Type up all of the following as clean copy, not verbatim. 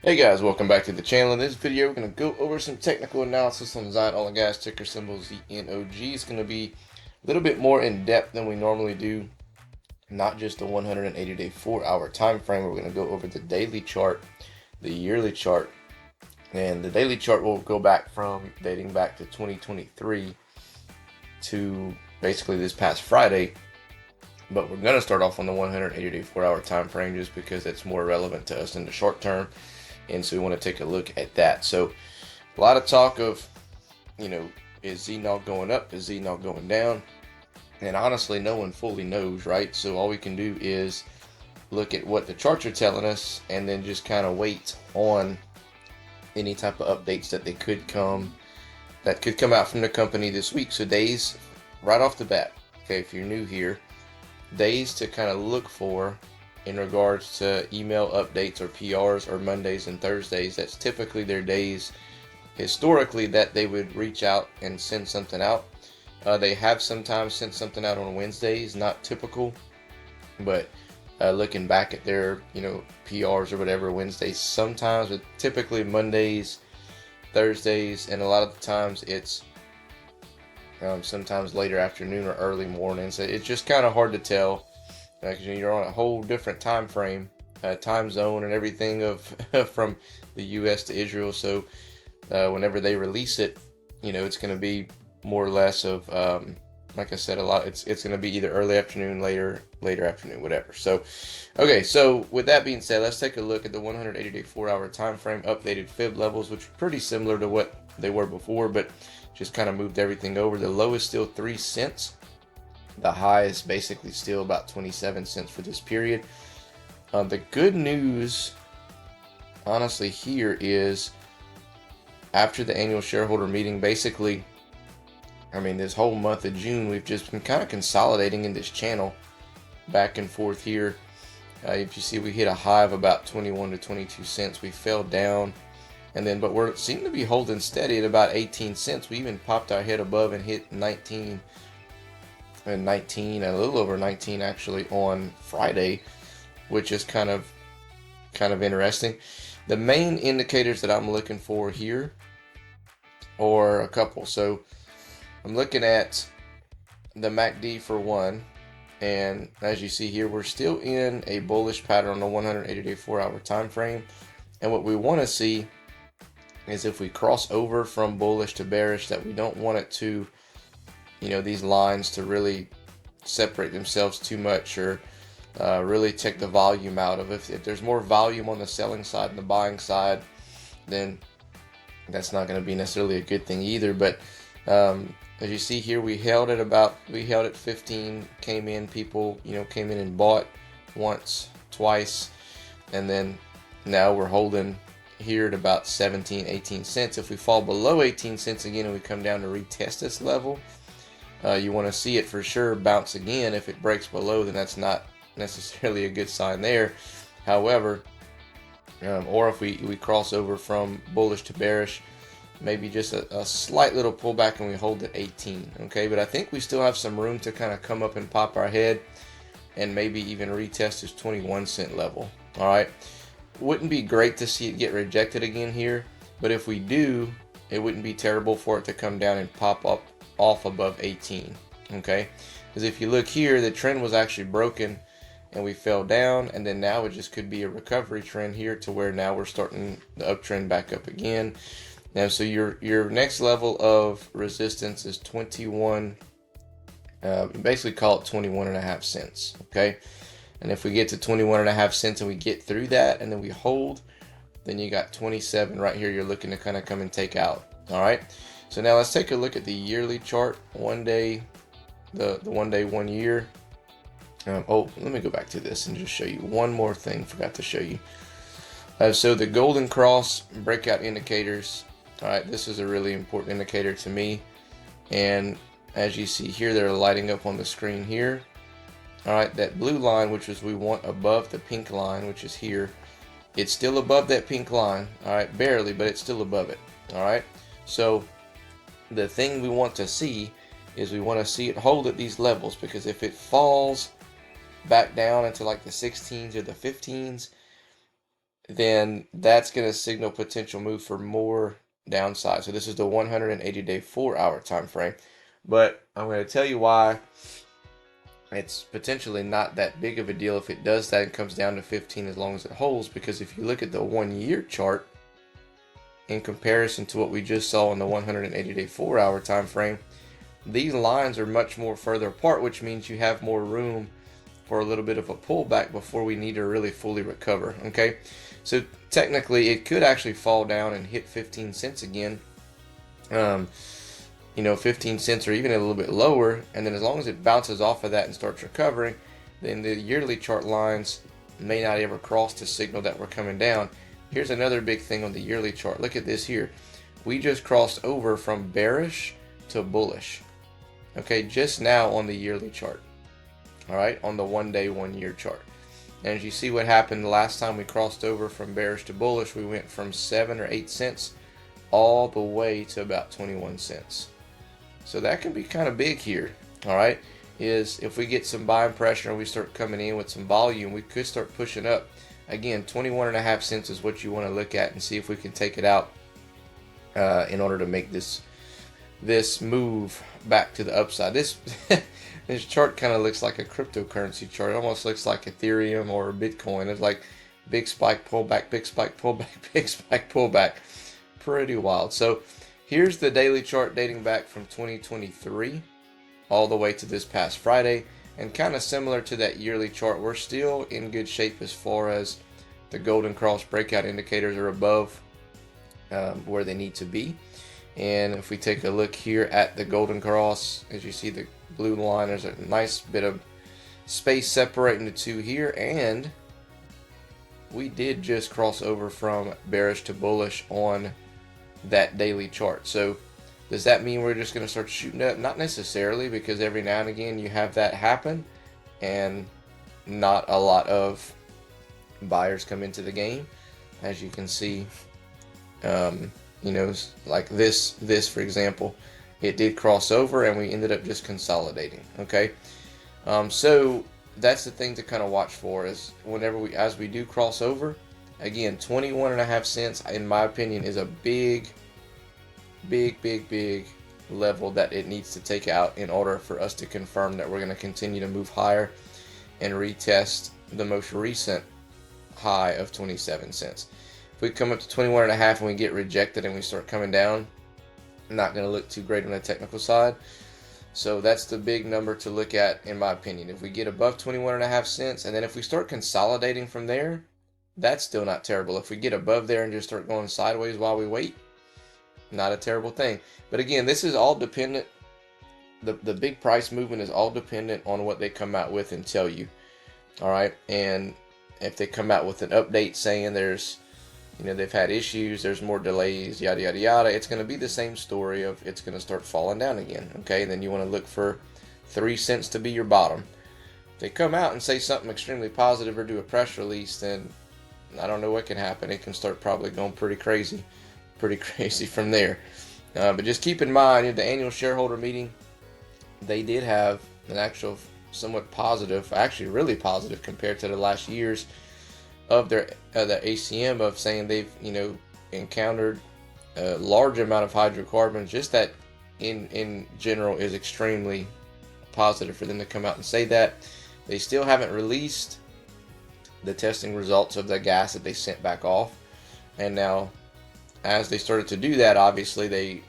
Hey guys, welcome back to the channel. In this video, we're going to go over some technical analysis on ZNOG, ticker symbol ZNOG. It's going to be a little bit more in depth than we normally do, not just the 180-day 4-hour time frame. We're going to go over the daily chart, the yearly chart, and the daily chart will go back from dating back to 2023 to basically this past Friday. But we're going to start off on the 180-day 4-hour time frame just because it's more relevant to us in the short term. And so we want to take a look at that. So a lot of talk of, is ZNOG going up? Is ZNOG going down? And honestly, no one fully knows, right? So all we can do is look at what the charts are telling us and then just kind of wait on any type of updates that could come out from the company this week. So days right off the bat, okay, if you're new here, days to kind of look for in regards to email updates or PRs or Mondays and Thursdays. That's typically their days historically that they would reach out and send something out. They have sometimes sent something out on Wednesdays, not typical, but looking back at their PRs or whatever, Wednesdays sometimes, but typically Mondays, Thursdays, and a lot of the times it's sometimes later afternoon or early morning. So it's just kind of hard to tell because you're on a whole different time frame, time zone, and everything of from the U.S. to Israel. So whenever they release it, it's going to be more or less of like I said, a lot. It's going to be either early afternoon, later afternoon, whatever. So okay, so with that being said, let's take a look at the 180-day 4-hour time frame updated fib levels, which are pretty similar to what they were before, but just kind of moved everything over. The low is still 3 cents. The high is basically still about 27 cents for this period. The good news, honestly, here is after the annual shareholder meeting, basically, this whole month of June, we've just been kind of consolidating in this channel back and forth here. If you see, we hit a high of about 21 to 22 cents. We fell down, but we're seem to be holding steady at about 18 cents. We even popped our head above and hit 19 and a little over 19 actually on Friday, which is kind of interesting. The main indicators that I'm looking for here are a couple. So I'm looking at the MACD for one, and as you see here, we're still in a bullish pattern on the 180-day 4-hour time frame. And what we want to see is if we cross over from bullish to bearish, that we don't want it to these lines to really separate themselves too much or really take the volume out of it. If there's more volume on the selling side than the buying side, then that's not going to be necessarily a good thing either. But as you see here, we held at 15, came in, people came in and bought once, twice, and then now we're holding here at about 17, 18 cents. If we fall below 18 cents again and we come down to retest this level, you want to see it for sure bounce again. If it breaks below, then that's not necessarily a good sign there. However, or if we cross over from bullish to bearish, maybe just a slight little pullback and we hold at 18. Okay, but I think we still have some room to kind of come up and pop our head and maybe even retest this 21 cent level. All right, wouldn't be great to see it get rejected again here, but if we do, it wouldn't be terrible for it to come down and pop up off above 18. Okay, because if you look here, the trend was actually broken and we fell down, and then now it just could be a recovery trend here to where now we're starting the uptrend back up again. Now, so your next level of resistance is 21, basically call it 21.5 cents. Okay, and if we get to 21.5 cents and we get through that and then we hold, then you got 27 right here you're looking to kind of come and take out. All right, so now let's take a look at the yearly chart, 1 day, the 1 day, 1 year. Let me go back to this and just show you one more thing. Forgot to show you. So the golden cross breakout indicators. All right, this is a really important indicator to me. And as you see here, they're lighting up on the screen here. All right, that blue line, which is we want above the pink line, which is here, it's still above that pink line. All right, barely, but it's still above it. All right, so the thing we want to see is we want to see it hold at these levels, because if it falls back down into like the 16s or the 15s, then that's going to signal potential move for more downside. So this is the 180-day 4-hour time frame. But I'm going to tell you why it's potentially not that big of a deal if it does that and comes down to 15 as long as it holds. Because if you look at the 1-year chart in comparison to what we just saw in the 180-day 4-hour time frame, these lines are much more further apart, which means you have more room for a little bit of a pullback before we need to really fully recover. Okay, so technically it could actually fall down and hit 15 cents again. 15 cents or even a little bit lower, and then as long as it bounces off of that and starts recovering, then the yearly chart lines may not ever cross to signal that we're coming down. Here's another big thing on the yearly chart. Look at this here. We just crossed over from bearish to bullish. Okay, just now on the yearly chart. All right, on the 1-day, 1-year chart. And as you see what happened the last time we crossed over from bearish to bullish, we went from 7 or 8 cents all the way to about 21 cents. So that can be kind of big here. All right, is if we get some buying pressure and we start coming in with some volume, we could start pushing up. Again, 21.5 cents is what you want to look at and see if we can take it out in order to make this move back to the upside. This this chart kind of looks like a cryptocurrency chart. It almost looks like Ethereum or Bitcoin. It's like big spike, pullback, big spike, pullback, big spike, pullback. Pretty wild. So here's the daily chart dating back from 2023 all the way to this past Friday, and kind of similar to that yearly chart, we're still in good shape as far as the golden cross breakout indicators are above where they need to be. And if we take a look here at the golden cross, as you see the blue line, there's a nice bit of space separating the two here, and we did just cross over from bearish to bullish on that daily chart. So does that mean we're just going to start shooting up? Not necessarily, because every now and again you have that happen and not a lot of buyers come into the game. As you can see, like this for example, it did cross over and we ended up just consolidating. Okay, so that's the thing to kind of watch for, is as we do cross over, again, 21.5 cents in my opinion is a big level that it needs to take out in order for us to confirm that we're going to continue to move higher and retest the most recent high of 27 cents. If we come up to 21.5 and we get rejected and we start coming down, not going to look too great on the technical side. So that's the big number to look at in my opinion. If we get above 21.5 cents, and then if we start consolidating from there, that's still not terrible. If we get above there and just start going sideways while we wait, not a terrible thing. But again, this is all dependent. The big price movement is all dependent on what they come out with and tell you. All right, and if they come out with an update saying there's, they've had issues, there's more delays, yada yada yada, it's going to be the same story of it's going to start falling down again. Okay, then you want to look for 3 cents to be your bottom. If they come out and say something extremely positive or do a press release, then I don't know what can happen. It can start probably going pretty crazy from there. But just keep in mind, the annual shareholder meeting, they did have an actual somewhat positive, actually really positive compared to the last years of their the ACM, of saying they've encountered a large amount of hydrocarbons. Just that in general is extremely positive for them to come out and say that. They still haven't released the testing results of the gas that they sent back off, and now as they started to do that, obviously they,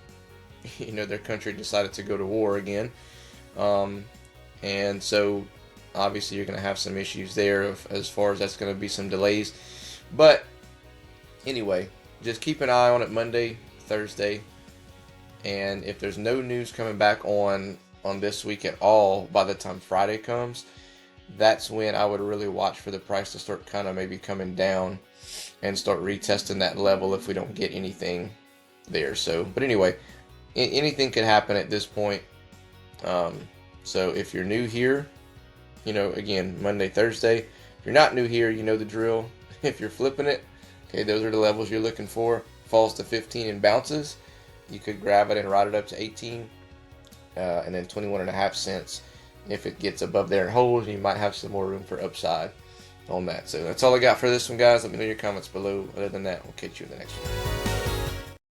their country decided to go to war again, and so obviously you're going to have some issues there as far as that's going to be some delays. But anyway, just keep an eye on it Monday, Thursday, and if there's no news coming back on this week at all by the time Friday comes, that's when I would really watch for the price to start kind of maybe coming down and start retesting that level if we don't get anything there. So, but anyway, anything could happen at this point. So if you're new here, again, Monday, Thursday. If you're not new here, you know the drill. If you're flipping it, okay, those are the levels you're looking for. Falls to 15 and bounces, you could grab it and ride it up to 18, and then 21.5 cents. If it gets above there and holds, you might have some more room for upside. on that. So that's all I got for this one, guys. Let me know your comments below. Other than that, we'll catch you in the next one.